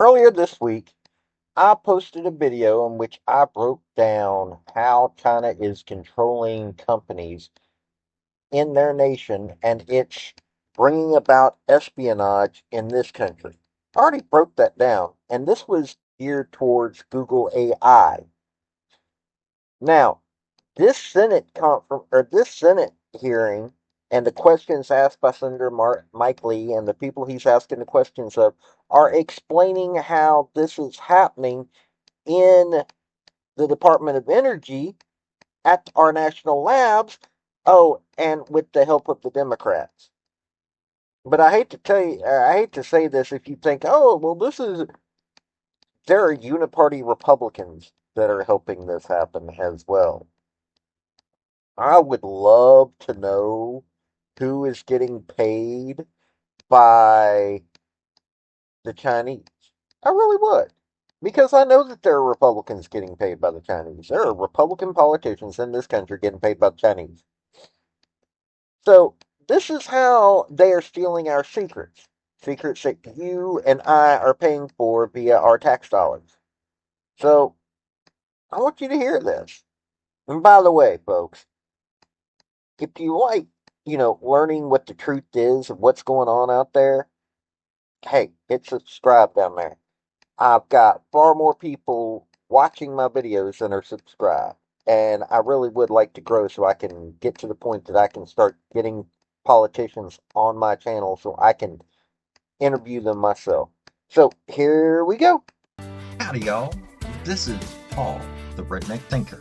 Earlier this week, I posted a video in which I broke down how China is controlling companies in their nation and it's bringing about espionage in this country. I already broke that down, and this was geared towards Google AI. Now, this Senate hearing and the questions asked by Senator Mike Lee and the people he's asking the questions of are explaining how this is happening in the Department of Energy at our national labs. Oh, and with the help of the Democrats. But I hate to tell you, I hate to say this if you think, oh, well, there are uniparty Republicans that are helping this happen as well. I would love to know who is getting paid by the Chinese. I really would. Because I know that there are Republicans getting paid by the Chinese. There are Republican politicians in this country getting paid by the Chinese. So, this is how they are stealing our secrets. Secrets that you and I are paying for via our tax dollars. So, I want you to hear this. And by the way, folks, if you like, learning what the truth is of what's going on out there, hey, hit subscribe down there. I've got far more people watching my videos than are subscribed. And I really would like to grow so I can get to the point that I can start getting politicians on my channel so I can interview them myself. So here we go. Howdy, y'all. This is Paul, the Redneck Thinker.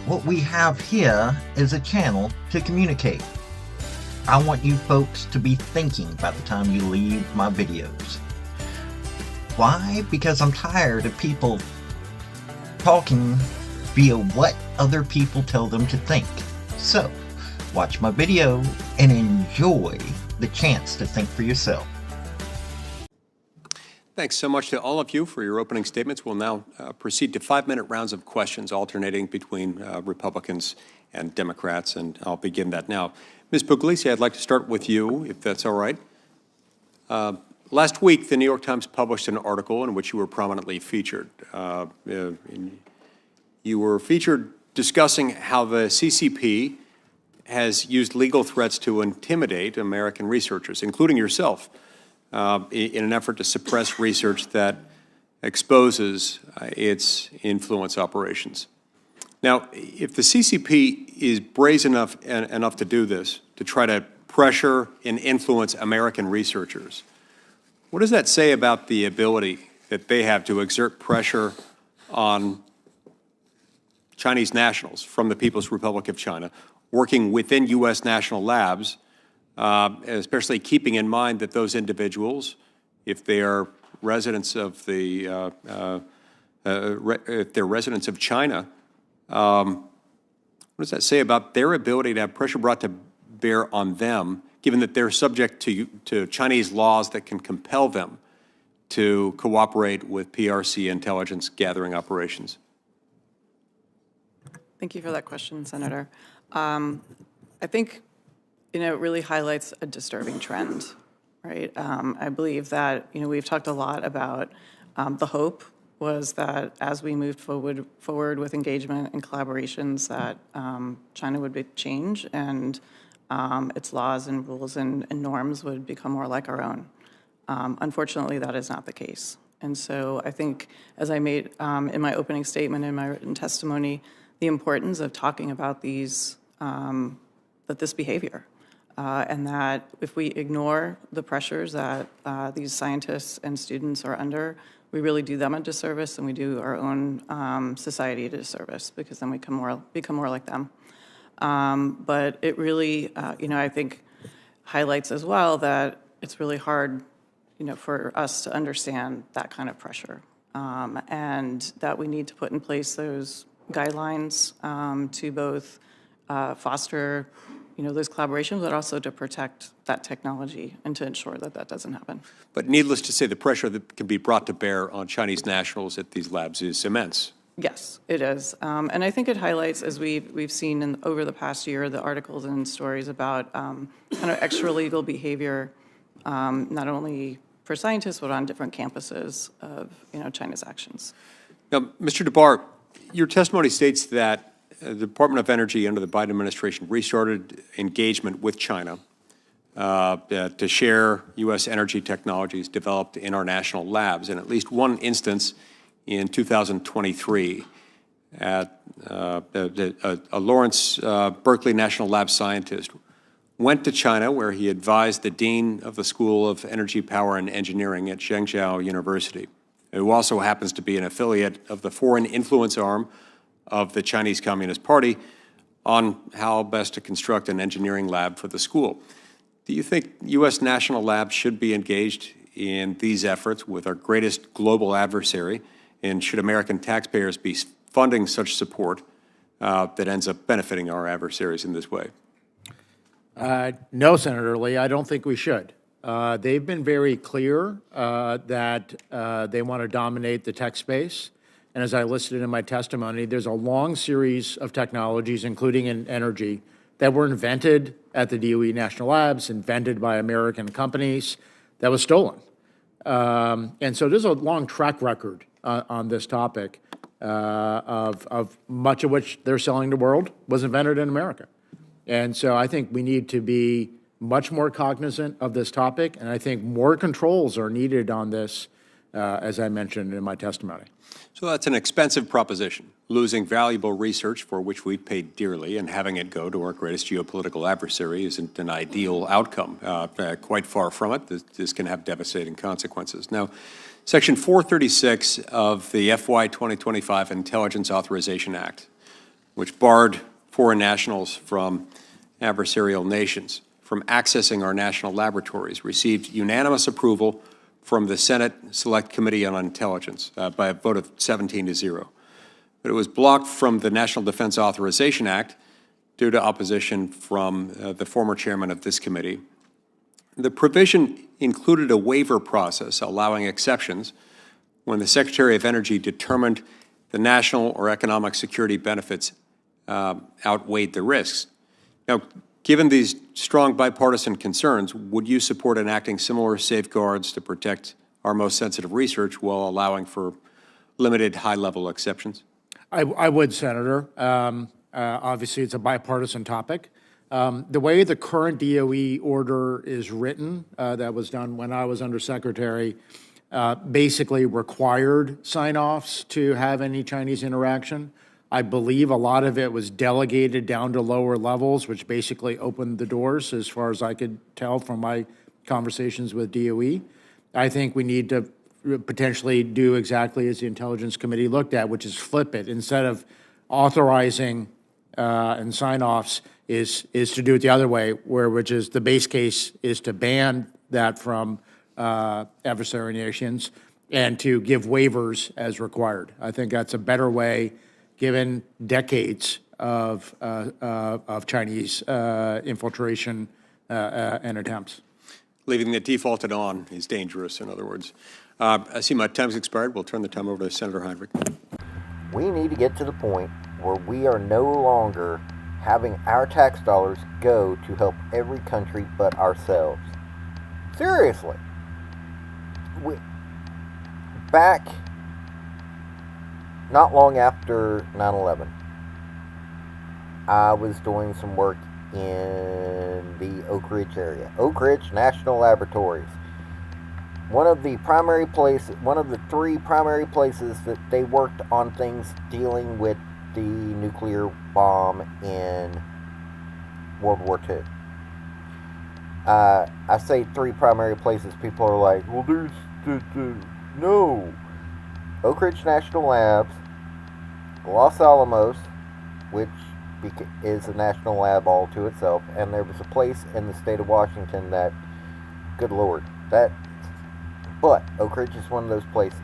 What we have here is a channel to communicate. I want you folks to be thinking by the time you leave my videos. Why? Because I'm tired of people talking via what other people tell them to think. So, watch my video and enjoy the chance to think for yourself. Thanks so much to all of you for your opening statements. We'll now proceed to 5-minute rounds of questions alternating between Republicans and Democrats, and I'll begin that now. Ms. Puglisi, I'd like to start with you, if that's all right. Last week, the New York Times published an article in which you were prominently featured. You were featured discussing how the CCP has used legal threats to intimidate American researchers, including yourself, in an effort to suppress research that exposes its influence operations. Now, if the CCP is brazen enough to do this, to try to pressure and influence American researchers, what does that say about the ability that they have to exert pressure on Chinese nationals from the People's Republic of China, working within U.S. national labs, especially keeping in mind that those individuals, if they are residents of if they're residents of China, what does that say about their ability to have pressure brought to bear on them, given that they're subject to Chinese laws that can compel them to cooperate with PRC intelligence gathering operations? Thank you for that question, Senator. I think, it really highlights a disturbing trend, right? I believe that, we've talked a lot about the hope was that as we moved forward with engagement and collaborations that China would change and its laws and rules and norms would become more like our own. Unfortunately, that is not the case. And so I think, as I made in my opening statement in my written testimony, the importance of talking about this behavior. And that if we ignore the pressures that these scientists and students are under, we really do them a disservice and we do our own society a disservice, because then we become more like them. But it really, I think highlights as well that it's really hard, for us to understand that kind of pressure, and that we need to put in place those guidelines to both foster those collaborations, but also to protect that technology and to ensure that that doesn't happen. But needless to say, the pressure that can be brought to bear on Chinese nationals at these labs is immense. Yes, it is. And I think it highlights, as we've seen over the past year, the articles and stories about kind of extra-legal behavior, not only for scientists, but on different campuses of, China's actions. Now, Mr. DeBar, your testimony states that the Department of Energy under the Biden administration restarted engagement with China to share U.S. energy technologies developed in our national labs. In at least one instance in 2023, a Lawrence Berkeley National Lab scientist went to China, where he advised the dean of the School of Energy, Power, and Engineering at Zhengzhou University, who also happens to be an affiliate of the foreign influence arm of the Chinese Communist Party, on how best to construct an engineering lab for the school. Do you think U.S. national labs should be engaged in these efforts with our greatest global adversary, and should American taxpayers be funding such support that ends up benefiting our adversaries in this way? No, Senator Lee, I don't think we should. They've been very clear that they want to dominate the tech space. And as I listed in my testimony, there's a long series of technologies, including in energy, that were invented at the DOE National Labs, invented by American companies, that was stolen. And so there's a long track record on this topic of much of which they're selling the world was invented in America. And so I think we need to be much more cognizant of this topic, and I think more controls are needed on this, as I mentioned in my testimony. So that's an expensive proposition, losing valuable research for which we paid dearly, and having it go to our greatest geopolitical adversary isn't an ideal outcome. Quite far from it. This can have devastating consequences. Now, Section 436 of the FY 2025 Intelligence Authorization Act, which barred foreign nationals from adversarial nations from accessing our national laboratories, received unanimous approval from the Senate Select Committee on Intelligence by a vote of 17-0. But it was blocked from the National Defense Authorization Act due to opposition from the former chairman of this committee. The provision included a waiver process allowing exceptions when the Secretary of Energy determined the national or economic security benefits outweighed the risks. Now, given these strong bipartisan concerns, would you support enacting similar safeguards to protect our most sensitive research while allowing for limited high-level exceptions? I would, Senator. Obviously, it's a bipartisan topic. The way the current DOE order is written, that was done when I was undersecretary, basically required sign-offs to have any Chinese interaction. I believe a lot of it was delegated down to lower levels, which basically opened the doors, as far as I could tell from my conversations with DOE. I think we need to potentially do exactly as the Intelligence Committee looked at, which is flip it. Instead of authorizing and sign-offs, is to do it the other way, which is the base case is to ban that from adversary nations and to give waivers as required. I think that's a better way, given decades of Chinese infiltration and attempts. Leaving the defaulted on is dangerous, in other words. I see my time's expired. We'll turn the time over to Senator Heinrich. We need to get to the point where we are no longer having our tax dollars go to help every country but ourselves. Seriously. Back not long after 9/11, I was doing some work in the Oak Ridge area. Oak Ridge National Laboratories. One of the three primary places that they worked on things dealing with the nuclear bomb in World War II. I say three primary places. People are like, well, there's no. Oak Ridge National Labs, Los Alamos, which is a national lab all to itself, and there was a place in the state of Washington that, good Lord, but Oak Ridge is one of those places.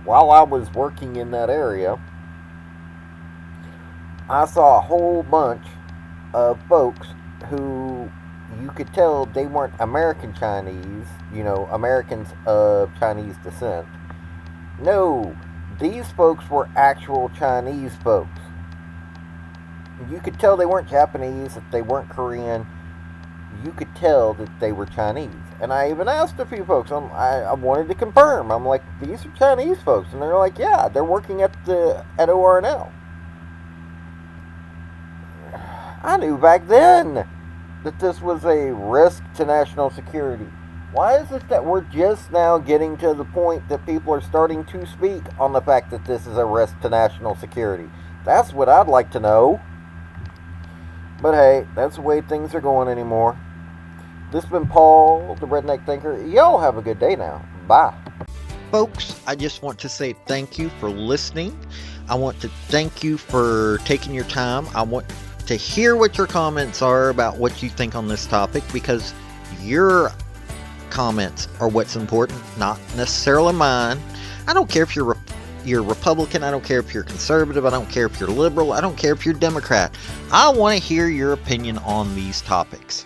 While I was working in that area, I saw a whole bunch of folks who you could tell they weren't American Chinese, Americans of Chinese descent. No, these folks were actual Chinese folks. You could tell they weren't Japanese, that they weren't Korean. You could tell that they were Chinese. And I even asked a few folks, I wanted to confirm. I'm like, these are Chinese folks. And they're like, yeah, they're working at ORNL. I knew back then that this was a risk to national security. Why is it that we're just now getting to the point that people are starting to speak on the fact that this is a risk to national security? That's what I'd like to know. But hey, that's the way things are going anymore. This has been Paul, the Redneck Thinker. Y'all have a good day now. Bye. Folks, I just want to say thank you for listening. I want to thank you for taking your time. I want to hear what your comments are about what you think on this topic, because your comments are what's important, not necessarily mine. I don't care if you're Republican, I don't care if you're conservative, I don't care if you're liberal, I don't care if you're Democrat. I want to hear your opinion on these topics.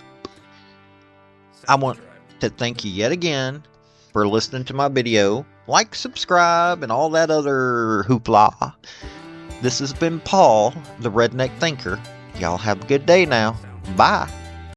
I want to thank you yet again for listening to my video. Like, subscribe, and all that other hoopla. This has been Paul, the Redneck Thinker. Y'all have a good day now. Bye.